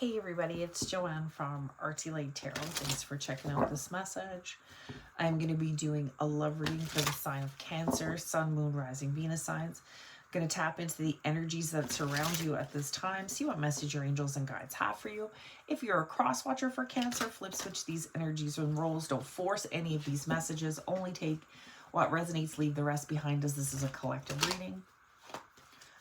Hey everybody, it's Joanne from Artsy Light Tarot. Thanks for checking out this message. I'm going to be doing a love reading for the sign of Cancer, Sun, Moon, Rising, Venus signs. I'm going to tap into the energies that surround you at this time, see what message your angels and guides have for you. If you're a cross watcher for Cancer, flip switch these energies and roles. Don't force any of these messages. Only take what resonates, leave the rest behind, as this is a collective reading.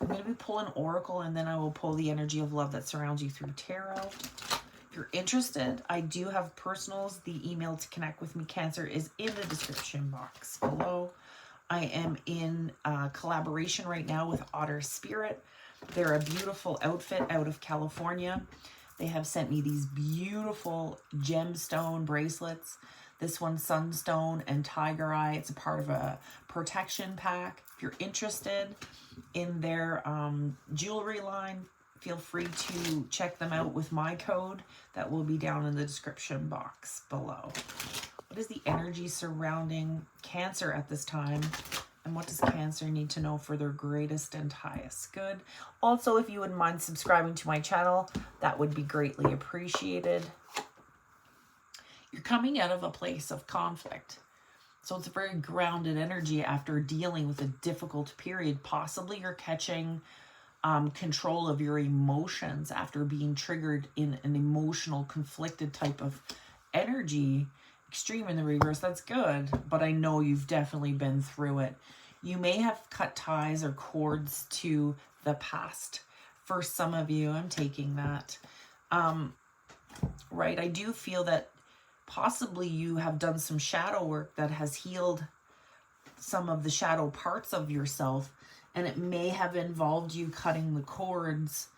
I'm going to be pulling Oracle, and then I will pull the energy of love that surrounds you through Tarot. If you're interested, I do have personals. The email to connect with me, Cancer, is in the description box below. I am in collaboration right now with Otter Spirit. They're a beautiful outfit out of California. They have sent me these beautiful gemstone bracelets. This one's Sunstone and Tiger Eye. It's a part of a protection pack. If you're interested in their jewelry line, feel free to check them out with my code. That will be down in the description box below. What is the energy surrounding Cancer at this time? And what does Cancer need to know for their greatest and highest good? Also, if you wouldn't mind subscribing to my channel, that would be greatly appreciated. You're coming out of a place of conflict. So it's a very grounded energy after dealing with a difficult period. Possibly you're catching control of your emotions after being triggered in an emotional, conflicted type of energy. Extreme in the reverse, that's good, but I know you've definitely been through it. You may have cut ties or cords to the past. For some of you, I'm taking that. Right, I do feel that possibly you have done some shadow work that has healed some of the shadow parts of yourself, and it may have involved you cutting the cords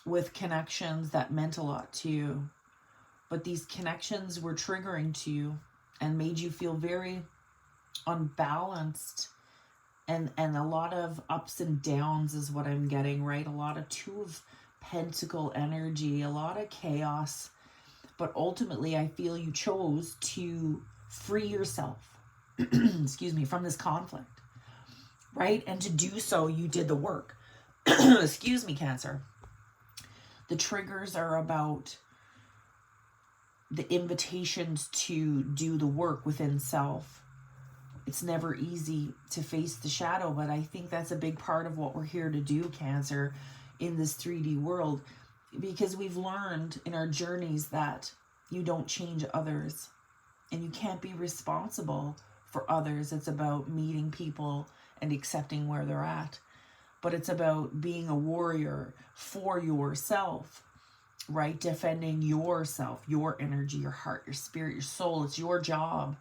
with connections that meant a lot to you. But these connections were triggering to you and made you feel very unbalanced, and a lot of ups and downs is what I'm getting, right? A lot of Two of Pentacle energy, a lot of chaos. But ultimately, I feel you chose to free yourself, excuse me, from this conflict, right? And to do so, you did the work. Excuse me, Cancer. The triggers are about the invitations to do the work within self. It's never easy to face the shadow, but I think that's a big part of what we're here to do, Cancer, in this 3D world. Because we've learned in our journeys that you don't change others and you can't be responsible for others. It's about meeting people and accepting where they're at. But it's about being a warrior for yourself, right? Defending yourself, your energy, your heart, your spirit, your soul. It's your job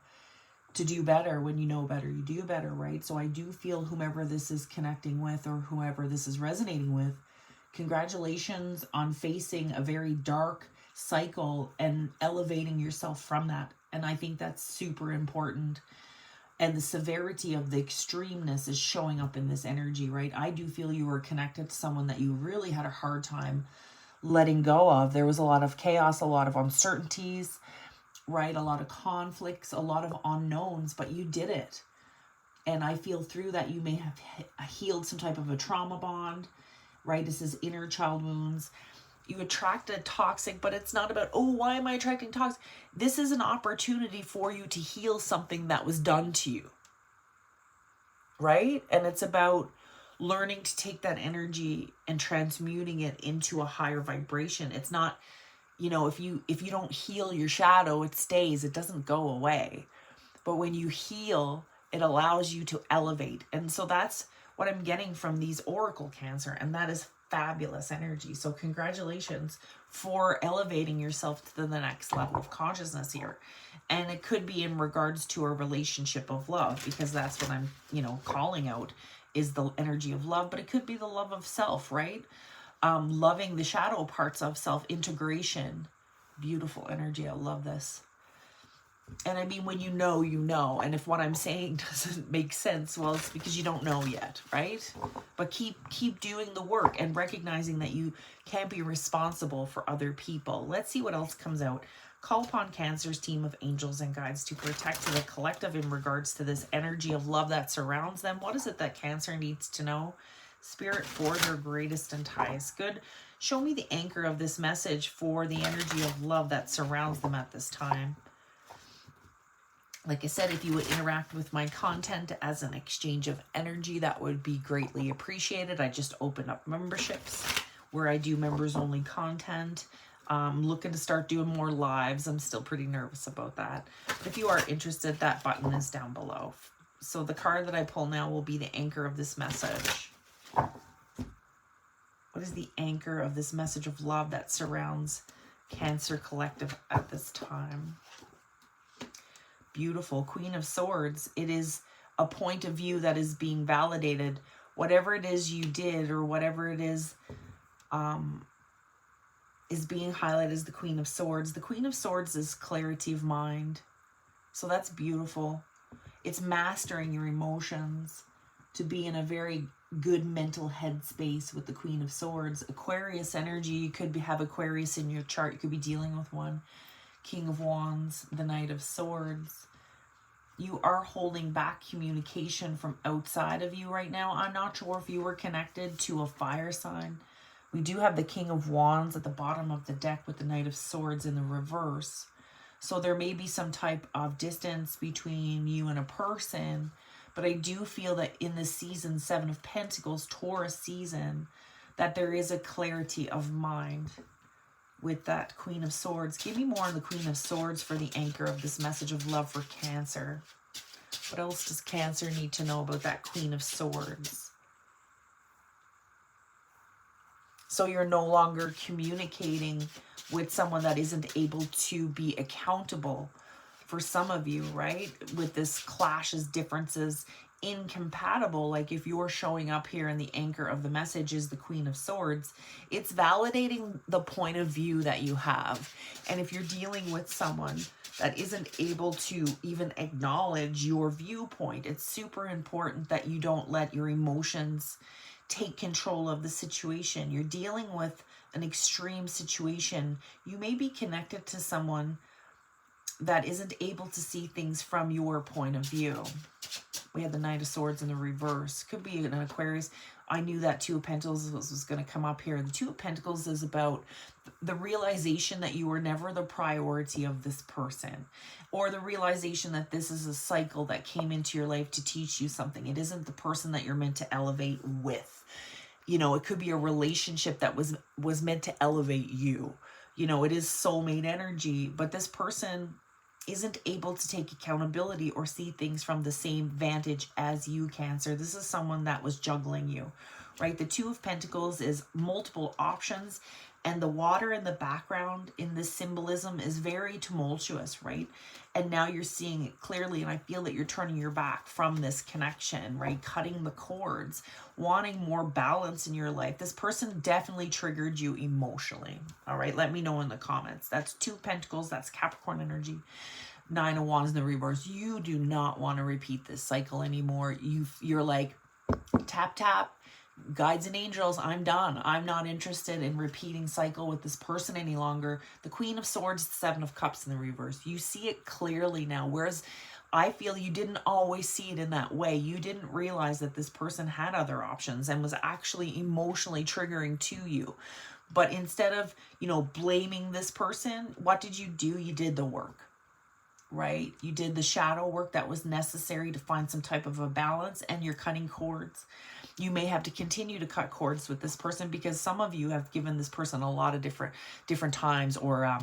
to do better. When you know better, you do better, right? So I do feel whomever this is connecting with or whoever this is resonating with, congratulations on facing a very dark cycle and elevating yourself from that. And I think that's super important. And the severity of the extremeness is showing up in this energy, right? I do feel you were connected to someone that you really had a hard time letting go of. There was a lot of chaos, a lot of uncertainties, right? A lot of conflicts, a lot of unknowns, but you did it. And I feel through that you may have healed some type of a trauma bond, right? This is inner child wounds. You attracted toxic, but it's not about, oh, why am I attracting toxic? This is an opportunity for you to heal something that was done to you, right? And it's about learning to take that energy and transmuting it into a higher vibration. It's not, you know, if you don't heal your shadow, it stays, it doesn't go away. But when you heal, it allows you to elevate. And so that's what I'm getting from these Oracle, Cancer, and that is fabulous energy. So congratulations for elevating yourself to the next level of consciousness here. And it could be in regards to a relationship of love, because that's what I'm, calling out is the energy of love, but it could be the love of self, right? Loving the shadow parts of self, integration, beautiful energy. I love this. And I mean, when you know, you know. And if what I'm saying doesn't make sense, well, it's because you don't know yet, right? But keep doing the work and recognizing that you can't be responsible for other people. Let's see what else comes out. Call upon Cancer's team of angels and guides to protect the collective in regards to this energy of love that surrounds them. What is it that Cancer needs to know? Spirit, for their greatest and highest good. Show me the anchor of this message for the energy of love that surrounds them at this time. Like I said, if you would interact with my content as an exchange of energy, that would be greatly appreciated. I just opened up memberships where I do members only content. Looking to start doing more lives. I'm still pretty nervous about that. But if you are interested, that button is down below. So the card that I pull now will be the anchor of this message. What is the anchor of this message of love that surrounds Cancer Collective at this time? Beautiful. Queen of Swords. It is a point of view that is being validated. Whatever it is you did or whatever it is being highlighted as the Queen of Swords. The Queen of Swords is clarity of mind. So that's beautiful. It's mastering your emotions to be in a very good mental headspace with the Queen of Swords. Aquarius energy. You could have Aquarius in your chart. You could be dealing with one. King of Wands, the Knight of Swords. You are holding back communication from outside of you right now. I'm not sure if you were connected to a fire sign. We do have the King of Wands at the bottom of the deck with the Knight of Swords in the reverse. So there may be some type of distance between you and a person. But I do feel that in this season, 7 of Pentacles, Taurus season, that there is a clarity of mind with that Queen of Swords. Give me more on the Queen of Swords for the anchor of this message of love for Cancer. What else does Cancer need to know about that Queen of Swords? So you're no longer communicating with someone that isn't able to be accountable for some of you, right? With this clashes, differences, incompatible. Like if you're showing up here and the anchor of the message is the Queen of Swords, it's validating the point of view that you have. And if you're dealing with someone that isn't able to even acknowledge your viewpoint, it's super important that you don't let your emotions take control of the situation. You're dealing with an extreme situation. You may be connected to someone that isn't able to see things from your point of view. We have the Knight of Swords in the reverse. Could be an Aquarius. I knew that Two of Pentacles was going to come up here. The Two of Pentacles is about the realization that you were never the priority of this person, or the realization that this is a cycle that came into your life to teach you something. It isn't the person that you're meant to elevate with. You know, it could be a relationship that was meant to elevate you. You know, it is soulmate energy, but this person isn't able to take accountability or see things from the same vantage as you, Cancer. This is someone that was juggling you, right? The Two of Pentacles is multiple options, and the water in the background in this symbolism is very tumultuous, right? And now you're seeing it clearly, and I feel that you're turning your back from this connection, right? Cutting the cords, wanting more balance in your life. This person definitely triggered you emotionally, all right? Let me know in the comments. That's Two of Pentacles, that's Capricorn energy. 9 of Wands in the reverse. You do not want to repeat this cycle anymore. You're like, tap, tap. Guides and angels, I'm done. I'm not interested in repeating cycle with this person any longer. The Queen of Swords, 7 of Cups in the reverse. You see it clearly now, whereas I feel you didn't always see it in that way. You didn't realize that this person had other options and was actually emotionally triggering to you. But instead of, you know, blaming this person, what did you do? You did the work, right? You did the shadow work that was necessary to find some type of a balance, and you're cutting cords. You may have to continue to cut cords with this person because some of you have given this person a lot of different times, or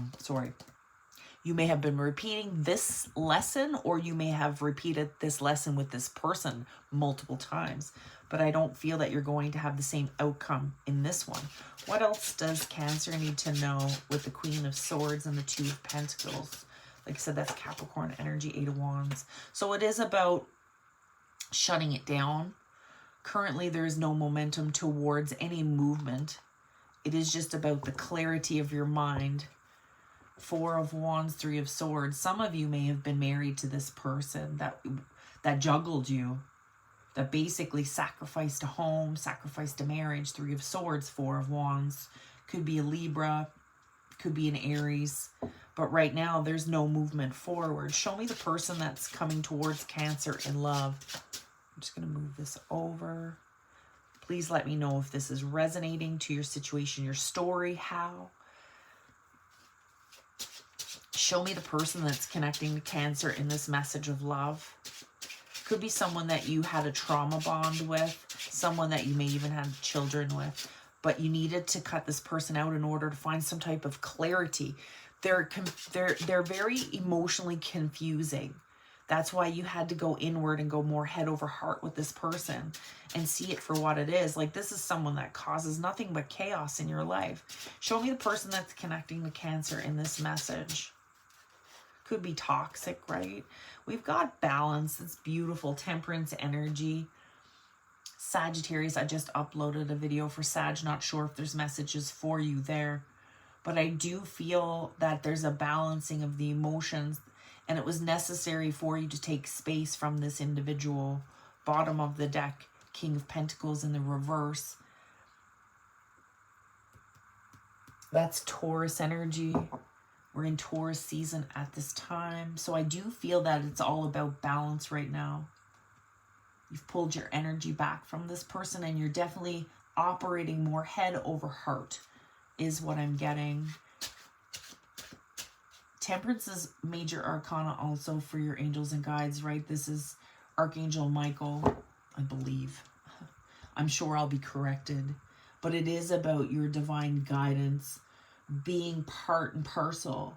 you may have been repeating this lesson, or you may have repeated this lesson with this person multiple times. But I don't feel that you're going to have the same outcome in this one. What else does Cancer need to know with the Queen of Swords and the Two of Pentacles? Like I said, that's Capricorn energy, 8 of Wands. So it is about shutting it down. Currently, there is no momentum towards any movement. It is just about the clarity of your mind. 4 of Wands, 3 of Swords. Some of you may have been married to this person that juggled you, that basically sacrificed a home, sacrificed a marriage. 3 of Swords, 4 of Wands. Could be a Libra, could be an Aries. But right now, there's no movement forward. Show me the person that's coming towards Cancer in love. I'm just going to move this over. Please let me know if this is resonating to your situation, your story, how. Show me the person that's connecting to Cancer in this message of love. Could be someone that you had a trauma bond with, someone that you may even have children with, but you needed to cut this person out in order to find some type of clarity. They're very emotionally confusing. That's why you had to go inward and go more head over heart with this person and see it for what it is. Like, this is someone that causes nothing but chaos in your life. Show me the person that's connecting to Cancer in this message. Could be toxic, right? We've got balance. It's beautiful. Temperance energy. Sagittarius, I just uploaded a video for Sag. Not sure if there's messages for you there. But I do feel that there's a balancing of the emotions, and it was necessary for you to take space from this individual. Bottom of the deck, King of Pentacles in the reverse. That's Taurus energy. We're in Taurus season at this time. So I do feel that it's all about balance right now. You've pulled your energy back from this person, and you're definitely operating more head over heart is what I'm getting. Temperance is major arcana also for your angels and guides, right? This is Archangel Michael, I believe. I'm sure I'll be corrected. But it is about your divine guidance being part and parcel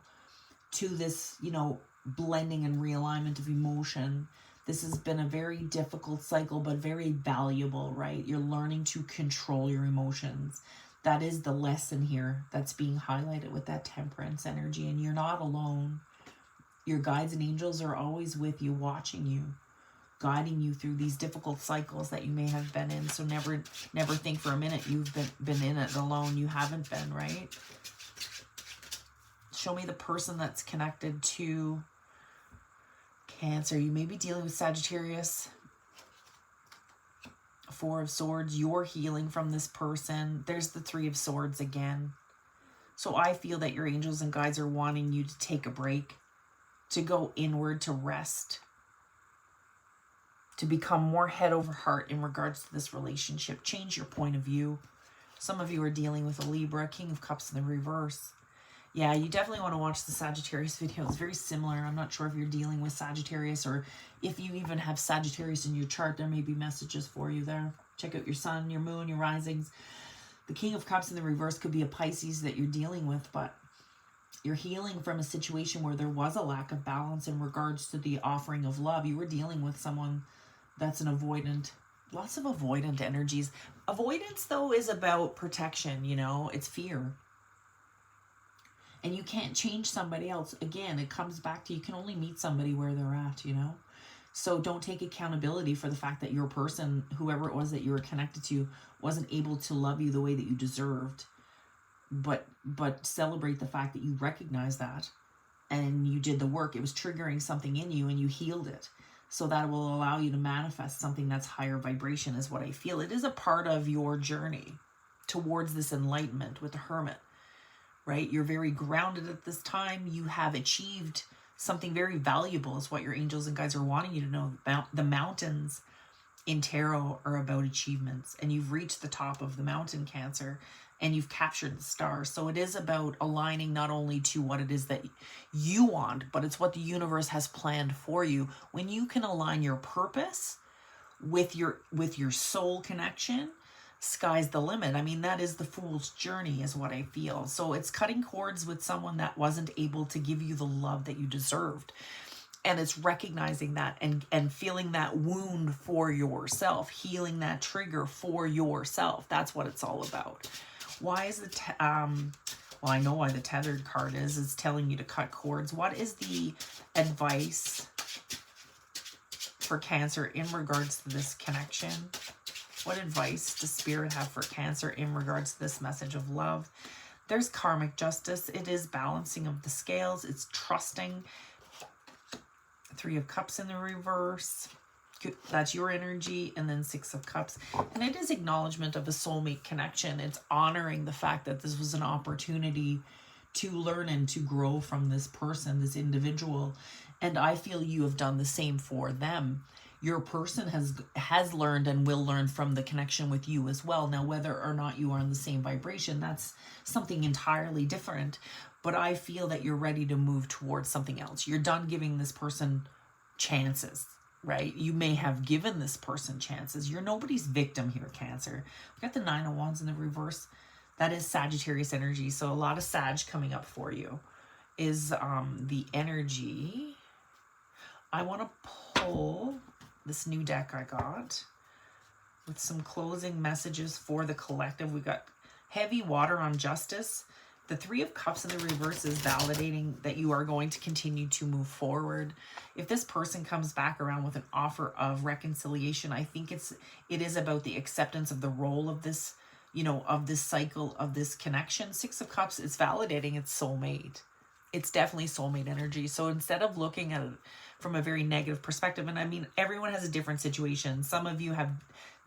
to this, you know, blending and realignment of emotion. This has been a very difficult cycle, but very valuable, right? You're learning to control your emotions. That is the lesson here that's being highlighted with that temperance energy. And you're not alone. Your guides and angels are always with you, watching you, guiding you through these difficult cycles that you may have been in. So never think for a minute you've been in it alone. You haven't been, right? Show me the person that's connected to Cancer. You may be dealing with Sagittarius. Four of Swords. You're healing from this person. There's the Three of Swords again. So I feel that your angels and guides are wanting you to take a break, to go inward, to rest, to become more head over heart in regards to this relationship. Change your point of view. Some of you are dealing with a Libra, King of Cups in the reverse. Yeah, you definitely want to watch the Sagittarius video. It's very similar. I'm not sure if you're dealing with Sagittarius or if you even have Sagittarius in your chart. There may be messages for you there. Check out your sun, your moon, your risings. The King of Cups in the reverse could be a Pisces that you're dealing with, but you're healing from a situation where there was a lack of balance in regards to the offering of love. You were dealing with someone that's an avoidant. Lots of avoidant energies. Avoidance, though, is about protection, you know. It's fear. And you can't change somebody else. Again, it comes back to you can only meet somebody where they're at, you know. So don't take accountability for the fact that your person, whoever it was that you were connected to, wasn't able to love you the way that you deserved. But celebrate the fact that you recognize that and you did the work. It was triggering something in you and you healed it. So that will allow you to manifest something that's higher vibration is what I feel. It is a part of your journey towards this enlightenment with the Hermit. Right? You're very grounded at this time. You have achieved something very valuable is what your angels and guides are wanting you to know. The mountains in tarot are about achievements, and you've reached the top of the mountain, Cancer, and you've captured the stars. So it is about aligning not only to what it is that you want, but it's what the universe has planned for you. When you can align your purpose with your soul connection, sky's the limit. I mean, that is the fool's journey is what I feel. So it's cutting cords with someone that wasn't able to give you the love that you deserved. And it's recognizing that and feeling that wound for yourself, healing that trigger for yourself. That's what it's all about. Why is well, I know why the Tethered card is. It's telling you to cut cords. What is the advice for Cancer in regards to this connection? What advice does Spirit have for Cancer in regards to this message of love? There's karmic justice. It is balancing of the scales. It's trusting. Three of Cups in the reverse. That's your energy. And then Six of Cups. And it is acknowledgement of a soulmate connection. It's honoring the fact that this was an opportunity to learn and to grow from this person, this individual. And I feel you have done the same for them. your person has learned and will learn from the connection with you as well. Now, whether or not you are on the same vibration, that's something entirely different. But I feel that you're ready to move towards something else. You're done giving this person chances, right? You may have given this person chances. You're nobody's victim here, Cancer. We got the Nine of Wands in the reverse. That is Sagittarius energy. So a lot of Sag coming up for you is the energy. I want to pull this new deck I got with some closing messages for the collective. We got heavy water on justice. The Three of Cups in the reverse is validating that you are going to continue to move forward. If this person comes back around with an offer of reconciliation, I think it is about the acceptance of the role of this, you know, of this cycle, of this connection. Six of Cups is validating its soulmate. It's definitely soulmate energy. So instead of looking at it from a very negative perspective, and I mean, everyone has a different situation. Some of you have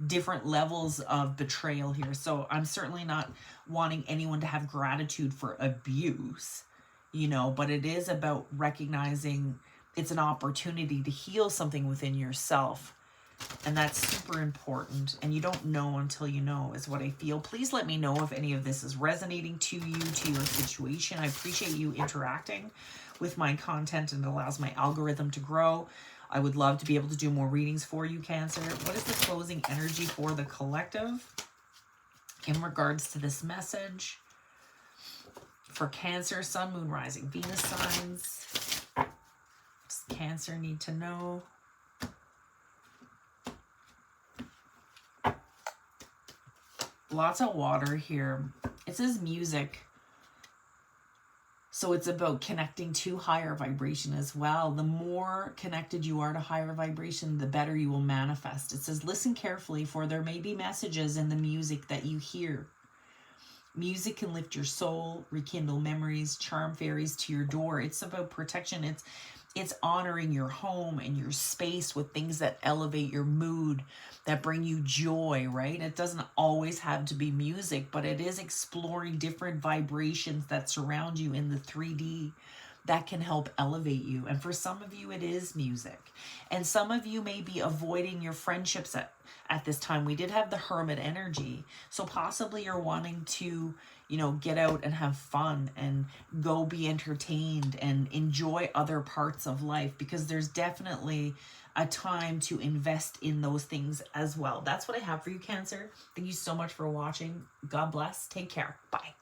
different levels of betrayal here. So I'm certainly not wanting anyone to have gratitude for abuse, you know, but it is about recognizing it's an opportunity to heal something within yourself. And that's super important. And you don't know until you know, is what I feel. Please let me know if any of this is resonating to you, to your situation. I appreciate you interacting with my content, and it allows my algorithm to grow. I would love to be able to do more readings for you, Cancer. What is the closing energy for the collective in regards to this message? For Cancer, Sun, Moon, Rising, Venus signs. Does Cancer need to know? Lots of water here. It says music. So it's about connecting to higher vibration as well. The more connected you are to higher vibration, the better you will manifest. It says, listen carefully, for there may be messages in the music that you hear. Music can lift your soul, rekindle memories, charm fairies to your door. It's about protection. It's honoring your home and your space with things that elevate your mood, that bring you joy, right? It doesn't always have to be music, but it is exploring different vibrations that surround you in the 3D that can help elevate you. And for some of you, it is music. And some of you may be avoiding your friendships at this time. We did have the Hermit energy. So possibly you're wanting to, you know, get out and have fun and go be entertained and enjoy other parts of life, because there's definitely a time to invest in those things as well. That's what I have for you, Cancer. Thank you so much for watching. God bless. Take care. Bye.